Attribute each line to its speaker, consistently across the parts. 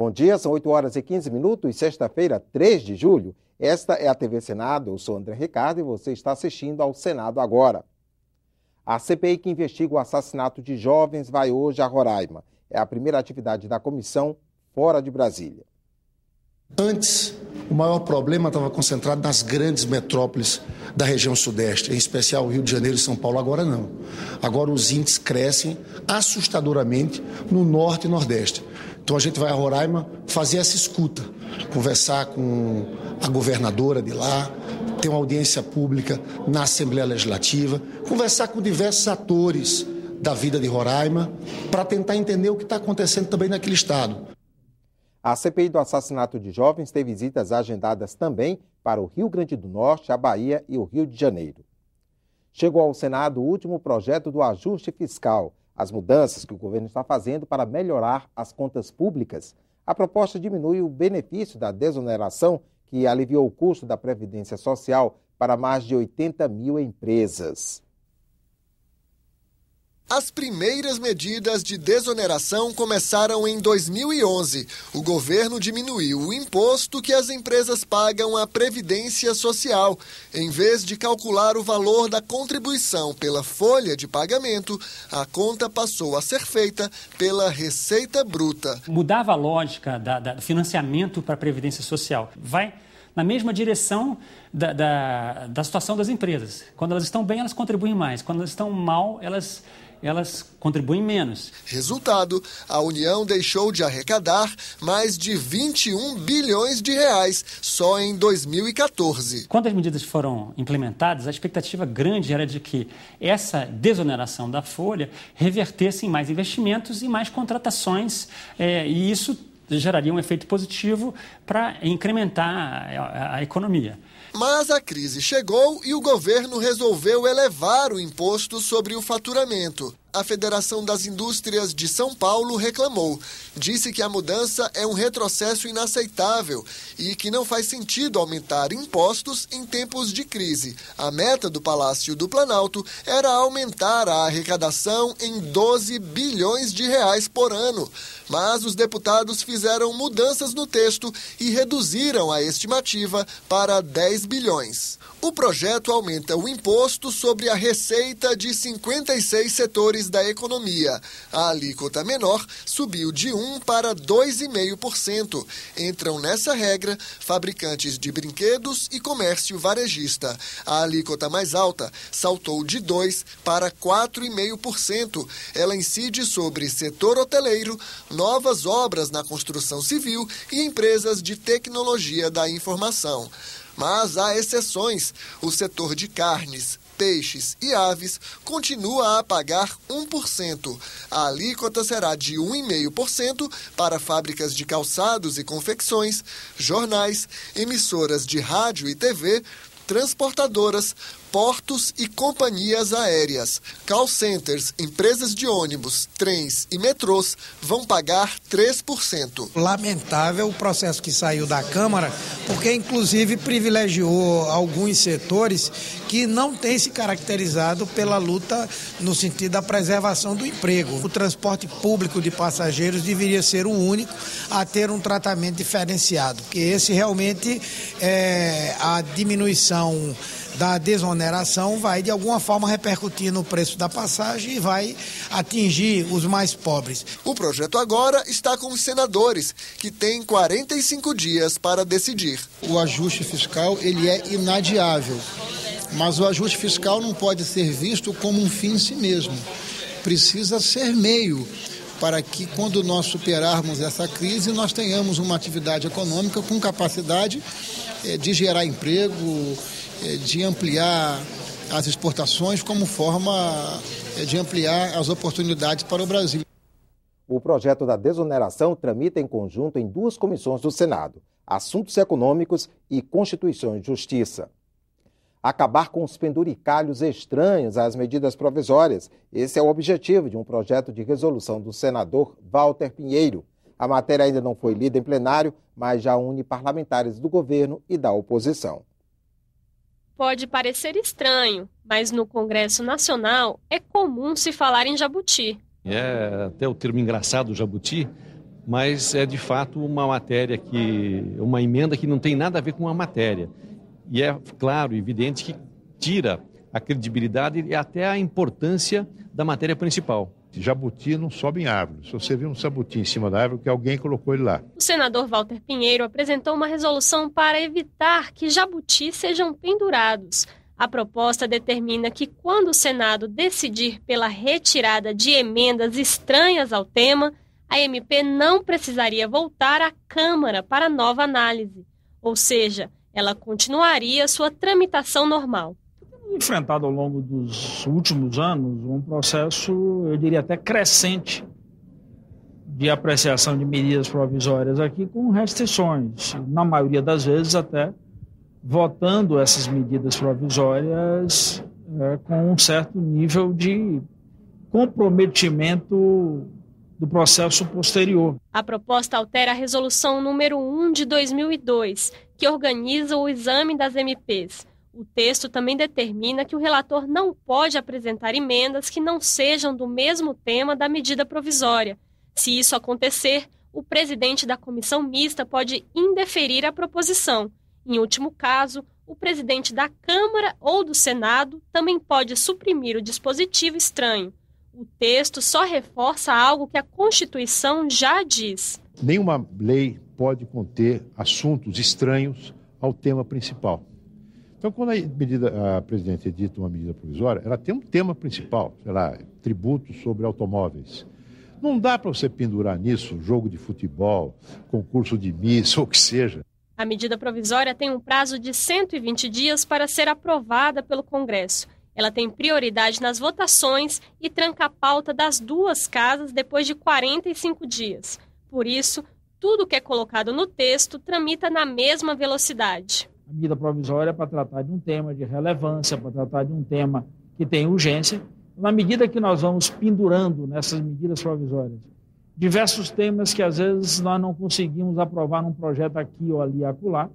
Speaker 1: Bom dia, são 8 horas e 15 minutos, sexta-feira, 3 de julho. Esta é a TV Senado, eu sou André Ricardo e você está assistindo ao Senado Agora. A CPI que investiga o assassinato de jovens vai hoje a Roraima. É a primeira atividade da comissão fora de Brasília.
Speaker 2: Antes, o maior problema estava concentrado nas grandes metrópoles da região sudeste, em especial Rio de Janeiro e São Paulo. Agora não. Agora os índices crescem assustadoramente no norte e nordeste. Então a gente vai a Roraima fazer essa escuta, conversar com a governadora de lá, ter uma audiência pública na Assembleia Legislativa, conversar com diversos atores da vida de Roraima para tentar entender o que está acontecendo também naquele estado.
Speaker 1: A CPI do assassinato de jovens tem visitas agendadas também para o Rio Grande do Norte, a Bahia e o Rio de Janeiro. Chegou ao Senado o último projeto do ajuste fiscal, as mudanças que o governo está fazendo para melhorar as contas públicas. A proposta diminui o benefício da desoneração, que aliviou o custo da Previdência Social para mais de 80 mil empresas.
Speaker 3: As primeiras medidas de desoneração começaram em 2011. O governo diminuiu o imposto que as empresas pagam à Previdência Social. Em vez de calcular o valor da contribuição pela folha de pagamento, a conta passou a ser feita pela Receita Bruta.
Speaker 4: Mudava a lógica do financiamento para a Previdência Social. Vai na mesma direção da situação das empresas. Quando elas estão bem, elas contribuem mais. Quando elas estão mal, elas contribuem menos.
Speaker 3: Resultado, a União deixou de arrecadar mais de 21 bilhões de reais só em 2014.
Speaker 4: Quando as medidas foram implementadas, a expectativa grande era de que essa desoneração da folha revertesse em mais investimentos e mais contratações, e isso geraria um efeito positivo para incrementar a economia.
Speaker 3: Mas a crise chegou e o governo resolveu elevar o imposto sobre o faturamento. A Federação das Indústrias de São Paulo reclamou. Disse que a mudança é um retrocesso inaceitável e que não faz sentido aumentar impostos em tempos de crise. A meta do Palácio do Planalto era aumentar a arrecadação em 12 bilhões de reais por ano. Mas os deputados fizeram mudanças no texto e reduziram a estimativa para 10 bilhões. O projeto aumenta o imposto sobre a receita de 56 setores da economia. A alíquota menor subiu de 1% para 2,5%. Entram nessa regra fabricantes de brinquedos e comércio varejista. A alíquota mais alta saltou de 2% para 4,5%. Ela incide sobre setor hoteleiro, novas obras na construção civil e empresas de tecnologia da informação. Mas há exceções. O setor de carnes, peixes e aves continua a pagar 1%. A alíquota será de 1,5% para fábricas de calçados e confecções, jornais, emissoras de rádio e TV, transportadoras, portos e companhias aéreas. Call centers, empresas de ônibus, trens e metrôs vão pagar 3%.
Speaker 5: Lamentável o processo que saiu da Câmara, porque inclusive privilegiou alguns setores que não têm se caracterizado pela luta no sentido da preservação do emprego. O transporte público de passageiros deveria ser o único a ter um tratamento diferenciado, porque esse realmente é a diminuição da desoneração vai de alguma forma repercutir no preço da passagem e vai atingir os mais pobres.
Speaker 3: O projeto agora está com os senadores, que têm 45 dias para decidir.
Speaker 2: O ajuste fiscal ele é inadiável, mas o ajuste fiscal não pode ser visto como um fim em si mesmo. Precisa ser meio para que quando nós superarmos essa crise, nós tenhamos uma atividade econômica com capacidade de gerar emprego, de ampliar as exportações como forma de ampliar as oportunidades para o Brasil.
Speaker 1: O projeto da desoneração tramita em conjunto em 2 comissões do Senado, Assuntos Econômicos e Constituição e Justiça. Acabar com os penduricalhos estranhos às medidas provisórias. Esse é o objetivo de um projeto de resolução do senador Walter Pinheiro. A matéria ainda não foi lida em plenário, mas já une parlamentares do governo e da oposição.
Speaker 6: Pode parecer estranho, mas no Congresso Nacional é comum se falar em jabuti.
Speaker 7: É até o termo engraçado, jabuti, mas é de fato uma emenda que não tem nada a ver com a matéria. E é claro, evidente que tira a credibilidade e até a importância da matéria principal.
Speaker 8: Jabuti não sobe em árvore. Se você vê um jabuti em cima da árvore, que alguém colocou ele lá.
Speaker 6: O senador Walter Pinheiro apresentou uma resolução para evitar que jabutis sejam pendurados. A proposta determina que, quando o Senado decidir pela retirada de emendas estranhas ao tema, a MP não precisaria voltar à Câmara para nova análise. Ou seja, ela continuaria sua tramitação normal.
Speaker 9: Enfrentado ao longo dos últimos anos um processo, eu diria até crescente, de apreciação de medidas provisórias aqui com restrições, na maioria das vezes até votando essas medidas provisórias com um certo nível de comprometimento do processo posterior.
Speaker 6: A proposta altera a resolução número 1 de 2002, que organiza o exame das MPs. O texto também determina que o relator não pode apresentar emendas que não sejam do mesmo tema da medida provisória. Se isso acontecer, o presidente da comissão mista pode indeferir a proposição. Em último caso, o presidente da Câmara ou do Senado também pode suprimir o dispositivo estranho. O texto só reforça algo que a Constituição já diz.
Speaker 8: Nenhuma lei pode conter assuntos estranhos ao tema principal. Então, quando a presidente edita uma medida provisória, ela tem um tema principal, sei lá, tributos sobre automóveis. Não dá para você pendurar nisso jogo de futebol, concurso de Miss ou o que seja.
Speaker 6: A medida provisória tem um prazo de 120 dias para ser aprovada pelo Congresso. Ela tem prioridade nas votações e tranca a pauta das duas casas depois de 45 dias. Por isso, tudo que é colocado no texto tramita na mesma velocidade.
Speaker 9: A medida provisória é para tratar de um tema de relevância, para tratar de um tema que tem urgência. Na medida que nós vamos pendurando nessas medidas provisórias diversos temas que às vezes nós não conseguimos aprovar num projeto aqui ou ali acolá,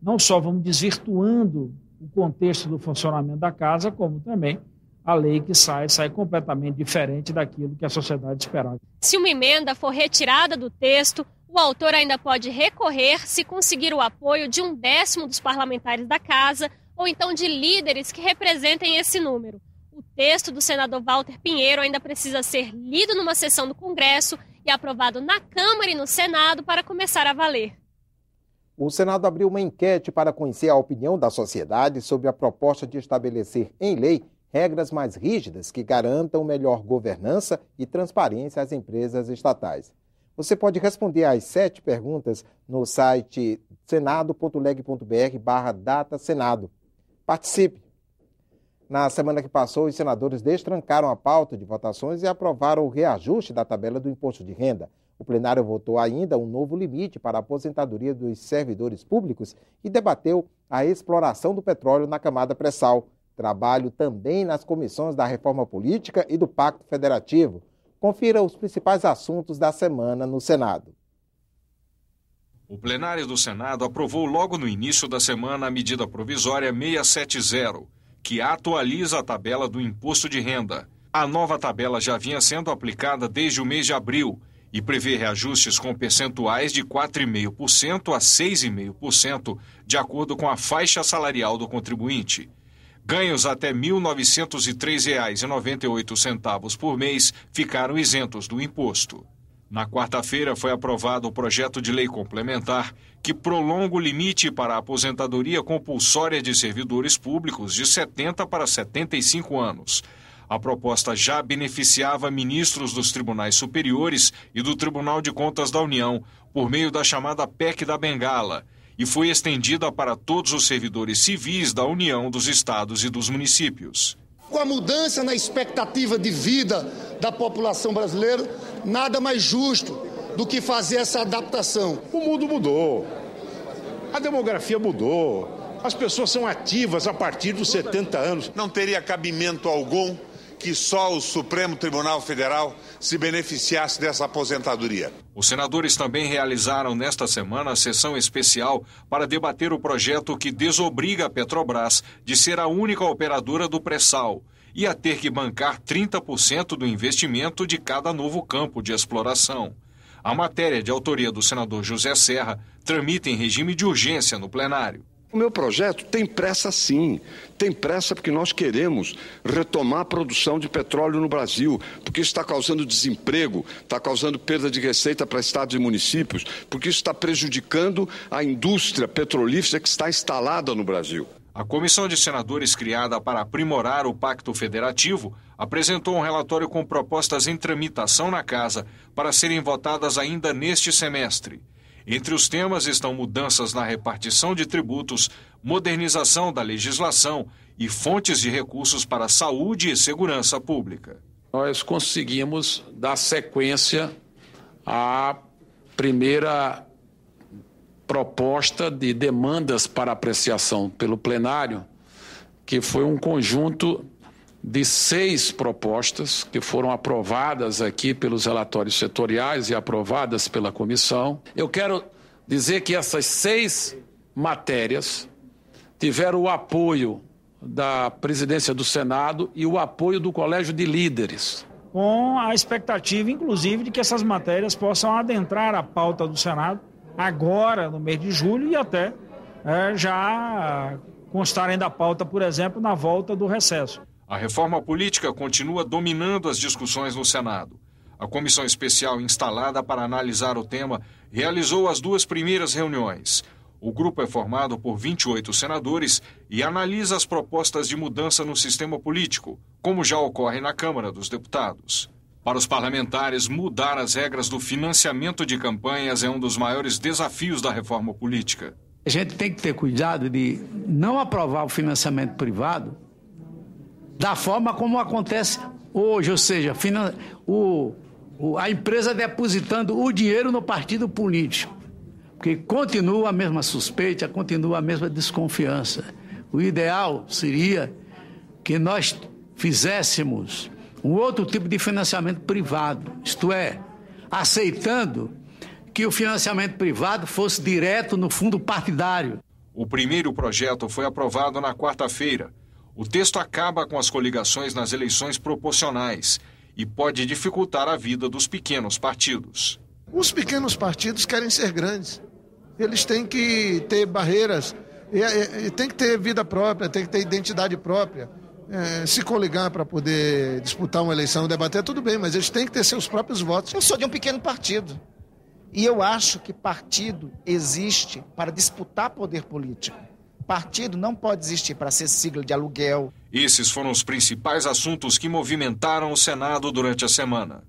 Speaker 9: não só vamos desvirtuando o contexto do funcionamento da casa, como também a lei que sai completamente diferente daquilo que a sociedade esperava.
Speaker 6: Se uma emenda for retirada do texto, o autor ainda pode recorrer se conseguir o apoio de 1/10 dos parlamentares da casa ou então de líderes que representem esse número. O texto do senador Walter Pinheiro ainda precisa ser lido numa sessão do Congresso e aprovado na Câmara e no Senado para começar a valer.
Speaker 1: O Senado abriu uma enquete para conhecer a opinião da sociedade sobre a proposta de estabelecer em lei regras mais rígidas que garantam melhor governança e transparência às empresas estatais. Você pode responder às 7 perguntas no site senado.leg.br/datasenado. Participe! Na semana que passou, os senadores destrancaram a pauta de votações e aprovaram o reajuste da tabela do imposto de renda. O plenário votou ainda um novo limite para a aposentadoria dos servidores públicos e debateu a exploração do petróleo na camada pré-sal. Trabalho também nas comissões da Reforma Política e do Pacto Federativo. Confira os principais assuntos da semana no Senado.
Speaker 10: O plenário do Senado aprovou logo no início da semana a medida provisória 670, que atualiza a tabela do imposto de renda. A nova tabela já vinha sendo aplicada desde o mês de abril e prevê reajustes com percentuais de 4,5% a 6,5%, de acordo com a faixa salarial do contribuinte. Ganhos até R$ 1.903,98 por mês ficaram isentos do imposto. Na quarta-feira foi aprovado o projeto de lei complementar que prolonga o limite para a aposentadoria compulsória de servidores públicos de 70 para 75 anos. A proposta já beneficiava ministros dos tribunais superiores e do Tribunal de Contas da União por meio da chamada PEC da Bengala e foi estendida para todos os servidores civis da União, dos estados e dos municípios.
Speaker 2: Com a mudança na expectativa de vida da população brasileira, nada mais justo do que fazer essa adaptação.
Speaker 8: O mundo mudou, a demografia mudou, as pessoas são ativas a partir dos 70 anos.
Speaker 11: Não teria cabimento algum que só o Supremo Tribunal Federal se beneficiasse dessa aposentadoria.
Speaker 10: Os senadores também realizaram nesta semana a sessão especial para debater o projeto que desobriga a Petrobras de ser a única operadora do pré-sal e a ter que bancar 30% do investimento de cada novo campo de exploração. A matéria de autoria do senador José Serra tramita em regime de urgência no plenário.
Speaker 12: O meu projeto tem pressa sim, tem pressa porque nós queremos retomar a produção de petróleo no Brasil, porque isso está causando desemprego, está causando perda de receita para estados e municípios, porque isso está prejudicando a indústria petrolífera que está instalada no Brasil.
Speaker 10: A comissão de senadores criada para aprimorar o Pacto Federativo apresentou um relatório com propostas em tramitação na Casa para serem votadas ainda neste semestre. Entre os temas estão mudanças na repartição de tributos, modernização da legislação e fontes de recursos para saúde e segurança pública.
Speaker 13: Nós conseguimos dar sequência à primeira proposta de demandas para apreciação pelo plenário, que foi um conjunto de 6 propostas que foram aprovadas aqui pelos relatórios setoriais e aprovadas pela comissão. Eu quero dizer que essas 6 matérias tiveram o apoio da presidência do Senado e o apoio do Colégio de Líderes.
Speaker 9: Com a expectativa, inclusive, de que essas matérias possam adentrar a pauta do Senado agora, no mês de julho, e até já constarem da pauta, por exemplo, na volta do recesso.
Speaker 10: A reforma política continua dominando as discussões no Senado. A comissão especial instalada para analisar o tema realizou as 2 primeiras reuniões. O grupo é formado por 28 senadores e analisa as propostas de mudança no sistema político, como já ocorre na Câmara dos Deputados. Para os parlamentares, mudar as regras do financiamento de campanhas é um dos maiores desafios da reforma política.
Speaker 14: A gente tem que ter cuidado de não aprovar o financiamento privado da forma como acontece hoje, ou seja, a empresa depositando o dinheiro no partido político, porque continua a mesma suspeita, continua a mesma desconfiança. O ideal seria que nós fizéssemos um outro tipo de financiamento privado, isto é, aceitando que o financiamento privado fosse direto no fundo partidário.
Speaker 10: O primeiro projeto foi aprovado na quarta-feira. O texto acaba com as coligações nas eleições proporcionais e pode dificultar a vida dos pequenos partidos.
Speaker 15: Os pequenos partidos querem ser grandes. Eles têm que ter barreiras, têm que ter vida própria, têm que ter identidade própria. Se coligar para poder disputar uma eleição, debater, tudo bem, mas eles têm que ter seus próprios votos.
Speaker 16: Eu sou de um pequeno partido e eu acho que partido existe para disputar poder político. Partido não pode existir para ser sigla de aluguel.
Speaker 10: Esses foram os principais assuntos que movimentaram o Senado durante a semana.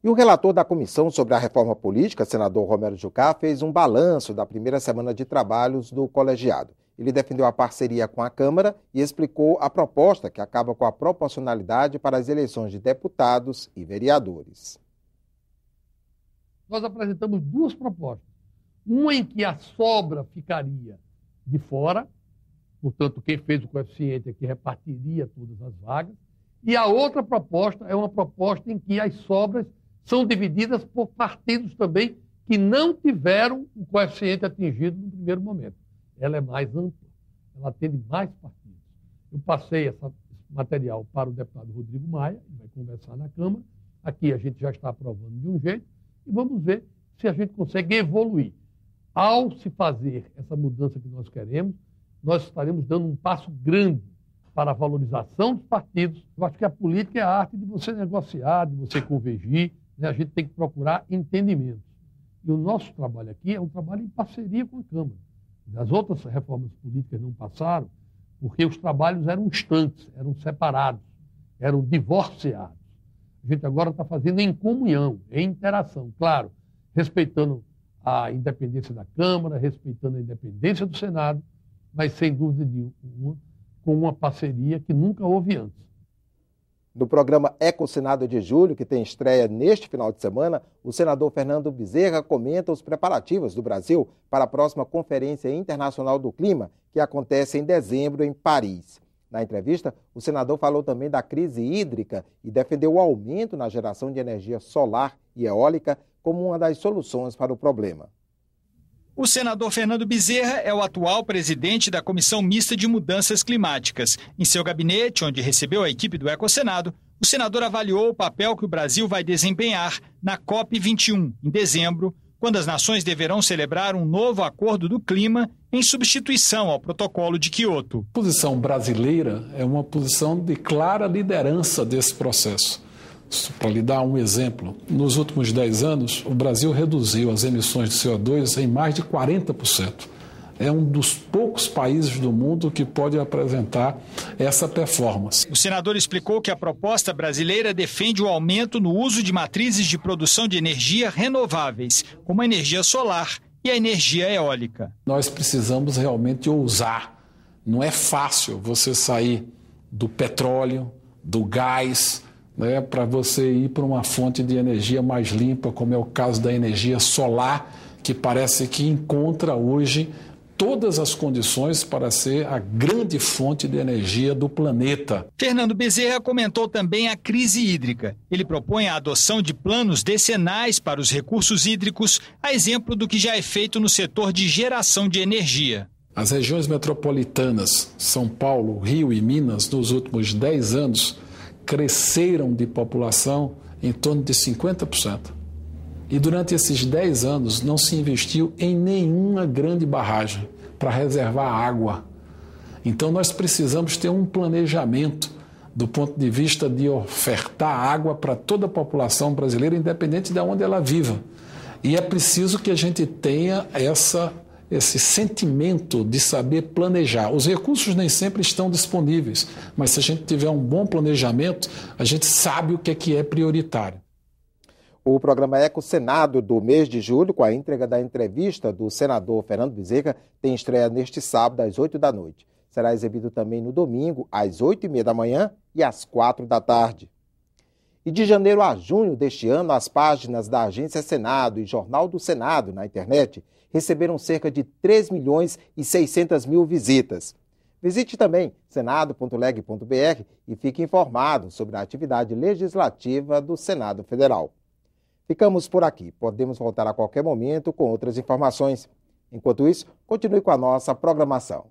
Speaker 1: E o relator da comissão sobre a reforma política, senador Romero Jucá, fez um balanço da primeira semana de trabalhos do colegiado. Ele defendeu a parceria com a Câmara e explicou a proposta que acaba com a proporcionalidade para as eleições de deputados e vereadores.
Speaker 17: Nós apresentamos 2 propostas. Uma em que a sobra ficaria de fora, portanto, quem fez o coeficiente aqui repartiria todas as vagas. E a outra proposta é uma proposta em que as sobras são divididas por partidos também que não tiveram o coeficiente atingido no primeiro momento. Ela é mais ampla, ela atende mais partidos. Eu passei esse material para o deputado Rodrigo Maia, ele vai conversar na Câmara. Aqui a gente já está aprovando de um jeito e vamos ver se a gente consegue evoluir. Ao se fazer essa mudança que nós queremos, nós estaremos dando um passo grande para a valorização dos partidos. Eu acho que a política é a arte de você negociar, de você convergir, né? A gente tem que procurar entendimento. E o nosso trabalho aqui é um trabalho em parceria com a Câmara. As outras reformas políticas não passaram porque os trabalhos eram distantes, eram separados, eram divorciados. A gente agora está fazendo em comunhão, em interação, claro, respeitando a independência da Câmara, respeitando a independência do Senado, mas sem dúvida nenhuma, com uma parceria que nunca houve antes.
Speaker 1: No programa Ecosenado de Julho, que tem estreia neste final de semana, o senador Fernando Bezerra comenta os preparativos do Brasil para a próxima Conferência Internacional do Clima, que acontece em dezembro em Paris. Na entrevista, o senador falou também da crise hídrica e defendeu o aumento na geração de energia solar e eólica como uma das soluções para o problema.
Speaker 18: O senador Fernando Bezerra é o atual presidente da Comissão Mista de Mudanças Climáticas. Em seu gabinete, onde recebeu a equipe do Ecosenado, o senador avaliou o papel que o Brasil vai desempenhar na COP21, em dezembro, quando as nações deverão celebrar um novo acordo do clima em substituição ao Protocolo de Quioto.
Speaker 19: A posição brasileira é uma posição de clara liderança desse processo. Para lhe dar um exemplo, nos últimos 10 anos, o Brasil reduziu as emissões de CO2 em mais de 40%. É um dos poucos países do mundo que pode apresentar essa performance.
Speaker 18: O senador explicou que a proposta brasileira defende o aumento no uso de matrizes de produção de energia renováveis, como a energia solar e a energia eólica.
Speaker 19: Nós precisamos realmente ousar. Não é fácil você sair do petróleo, do gás, para você ir para uma fonte de energia mais limpa, como é o caso da energia solar, que parece que encontra hoje todas as condições para ser a grande fonte de energia do planeta.
Speaker 18: Fernando Bezerra comentou também a crise hídrica. Ele propõe a adoção de planos decenais para os recursos hídricos, a exemplo do que já é feito no setor de geração de energia.
Speaker 19: As regiões metropolitanas, São Paulo, Rio e Minas, nos últimos 10 anos, cresceram de população em torno de 50%. E durante esses 10 anos não se investiu em nenhuma grande barragem para reservar água. Então nós precisamos ter um planejamento do ponto de vista de ofertar água para toda a população brasileira, independente de onde ela viva. E é preciso que a gente tenha esse sentimento de saber planejar. Os recursos nem sempre estão disponíveis, mas se a gente tiver um bom planejamento, a gente sabe o que é prioritário.
Speaker 1: O programa Ecosenado do mês de julho, com a entrega da entrevista do senador Fernando Bezerra, tem estreia neste sábado às 8 da noite. Será exibido também no domingo às 8h30 da manhã e às 4 da tarde. E de janeiro a junho deste ano, as páginas da Agência Senado e Jornal do Senado na internet receberam cerca de 3.600.000 visitas. Visite também senado.leg.br e fique informado sobre a atividade legislativa do Senado Federal. Ficamos por aqui. Podemos voltar a qualquer momento com outras informações. Enquanto isso, continue com a nossa programação.